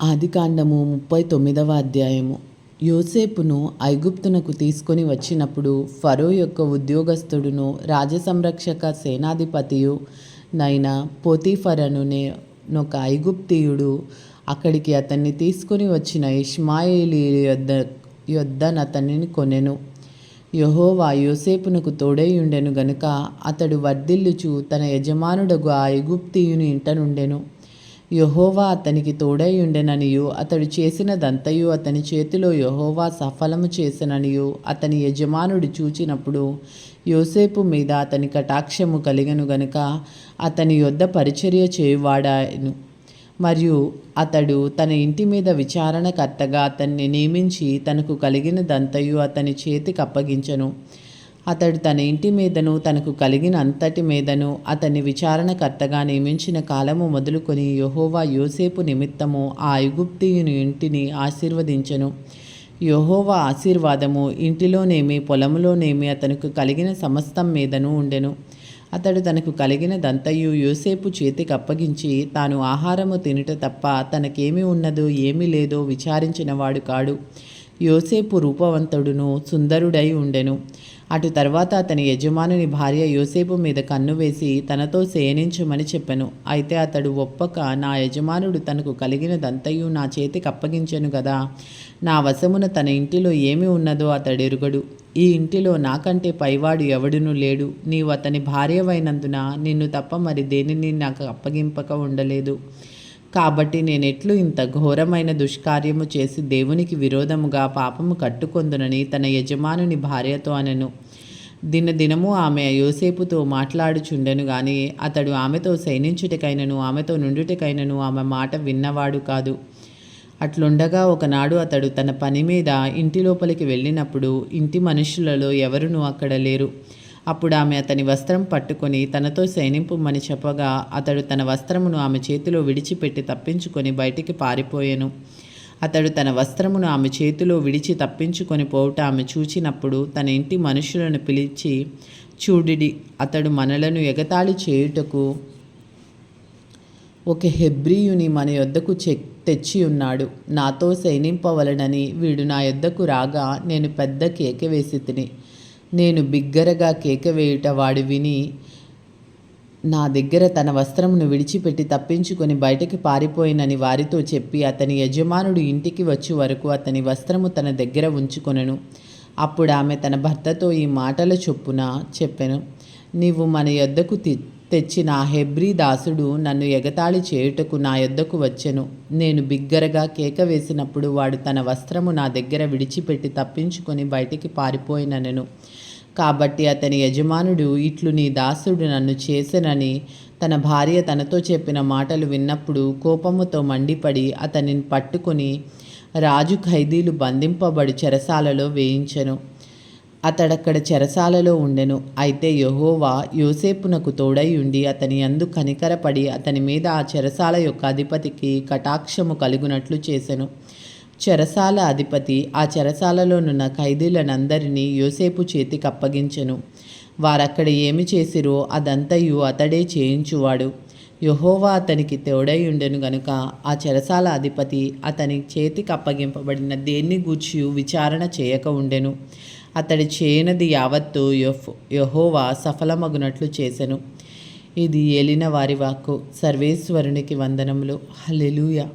ఆదికాండము 39వ అధ్యాయము. యోసేపును ఐగుప్తునకు తీసుకొని వచ్చినప్పుడు ఫరో యొక్క ఉద్యోగస్తుడును రాజసంరక్షక సేనాధిపతియు నైన పోతీఫరనునొక ఐగుప్తీయుడు అక్కడికి అతన్ని తీసుకొని వచ్చిన ఇష్మాయేలీ యొద్దనతనిని కొనెను. యెహోవా యోసేపునకు తోడై ఉండెను గనుక అతడు వర్ధిల్లుచు తన యజమానుడగు ఆ ఐగుప్తీయుని ఇంట నుండెను. యెహోవా అతనికి తోడై ఉండెననియు అతడు చేసినదంతయు అతని చేతిలో యెహోవా సఫలము చేసెననియు అతని యజమానుడు చూచినప్పుడు యోసేపు మీద అతని కటాక్షము కలిగెను గనుక అతని యొద్ద పరిచర్య చేయువాడాయెను. మరియు అతడు తన ఇంటి మీద విచారణకర్తగా అతన్ని నియమించి తనకు కలిగినదంతయు అతని చేతికి అప్పగించెను. అతడు తన ఇంటి మీదను తనకు కలిగిన అంతటి మీదను అతన్ని విచారణకర్తగా నియమించిన కాలము మొదలుకొని యెహోవా యోసేపు నిమిత్తము ఆ ఐగుప్తీయుని ఇంటిని ఆశీర్వదించెను. యెహోవా ఆశీర్వాదము ఇంటిలోనేమి పొలములోనేమి అతనికి కలిగిన సమస్తం మీదను ఉండెను. అతడు తనకు కలిగినదంతయు యోసేపు చేతికి అప్పగించి తాను ఆహారము తినుట తప్ప తనకేమి ఉన్నదో ఏమీ లేదో విచారించినవాడు కాడు. యోసేపు రూపవంతుడును సుందరుడై ఉండెను. అటు తర్వాత అతని యజమానుని భార్య యోసేపు మీద కన్ను వేసి తనతో శయనించమని చెప్పెను. అయితే అతడు ఒప్పక, నా యజమానుడు తనకు కలిగినదంతయు నా చేతికి అప్పగించెను గదా, నా వశమున తన ఇంటిలో ఏమి ఉన్నదో అతడెరుగడు. ఈ ఇంటిలో నాకంటే పైవాడు ఎవడునూ లేడు. నీవు అతని భార్యవైనందున నిన్ను తప్ప మరి దేనిని నాకు అప్పగింపక ఉండలేదు. కాబట్టి నేనెట్లు ఇంత ఘోరమైన దుష్కార్యము చేసి దేవునికి విరోధముగా పాపము కట్టుకొందునని తన యజమానుని భార్యతో అనెను. దినదినము ఆమె యోసేపుతో మాట్లాడుచుండెను గాని అతడు ఆమెతో శయనించుటకైనను ఆమెతో నుండుటకైనను ఆమె మాట విన్నవాడు కాదు. అట్లుండగా ఒకనాడు అతడు తన పని మీద ఇంటి లోపలికి వెళ్ళినప్పుడు ఇంటి మనుషులలో ఎవరునూ అక్కడ లేరు. అప్పుడు ఆమె అతని వస్త్రం పట్టుకొని తనతో శయనింపుమని చెప్పగా అతడు తన వస్త్రమును ఆమె చేతిలో విడిచిపెట్టి తప్పించుకొని బయటికి పారిపోయెను. అతడు తన వస్త్రమును ఆమె చేతిలో విడిచి తప్పించుకొని పోవుట ఆమె చూచినప్పుడు తన ఇంటి మనుషులను పిలిచి, చూడిడి, అతడు మనలను ఎగతాళి చేయుటకు ఒక హెబ్రీయుని మన యొద్దకు తెచ్చి ఉన్నాడు. నాతో శయనింపవలనని వీడు నా యొద్దకు రాగా నేను పెద్ద కేక వేసి తిని, నేను బిగ్గరగా కేక వేయుట వాడు విని నా దగ్గర తన వస్త్రమును విడిచిపెట్టి తప్పించుకొని బయటకి పారిపోయినని వారితో చెప్పి అతని యజమానుడు ఇంటికి వచ్చే వరకు అతని వస్త్రము తన దగ్గర ఉంచుకొనెను. అప్పుడు ఆమె తన భర్తతో ఈ మాటల చొప్పున చెప్పెను, నీవు మన యొద్దకు తెచ్చిన ఆ హెబ్రీ దాసుడు నన్ను ఎగతాళి చేయుటకు నా యొద్దకు వచ్చెను. నేను బిగ్గరగా కేక వేసినప్పుడు వాడు తన వస్త్రము నా దగ్గర విడిచిపెట్టి తప్పించుకొని బయటికి పారిపోయిననెను. కాబట్టి అతని యజమానుడు, ఇట్లు నీ దాసుడు నన్ను చేసెనని తన భార్య తనతో చెప్పిన మాటలు విన్నప్పుడు కోపముతో మండిపడి అతనిని పట్టుకొని రాజు ఖైదీలు బంధింపబడి చెరసాలలో వేయించెను. అతడక్కడ చెరసాలలో ఉండెను. అయితే యెహోవా యోసేపునకు తోడై ఉండి అతని యందు కనికరపడి అతని మీద ఆ చెరసాల యొక్క అధిపతికి కటాక్షము కలుగునట్లు చేసెను. చెరసాల అధిపతి ఆ చెరసాలలోనున్న ఖైదీలనందరినీ యోసేపు చేతికి అప్పగించెను. వారక్కడ ఏమి చేసిరో అదంతయు అతడే చేయించువాడు. యెహోవా అతనికి తోడై ఉండెను గనుక ఆ చెరసాల అధిపతి అతని చేతికి అప్పగింపబడిన దేన్ని గూర్చి విచారణ చేయక ఉండెను. అతడి చేయనది యావత్తు యెహోవా సఫలమగునట్లు చేసెను. ఇది ఏలిన వారి వాక్కు. సర్వేశ్వరునికి వందనములు. హల్లెలూయా.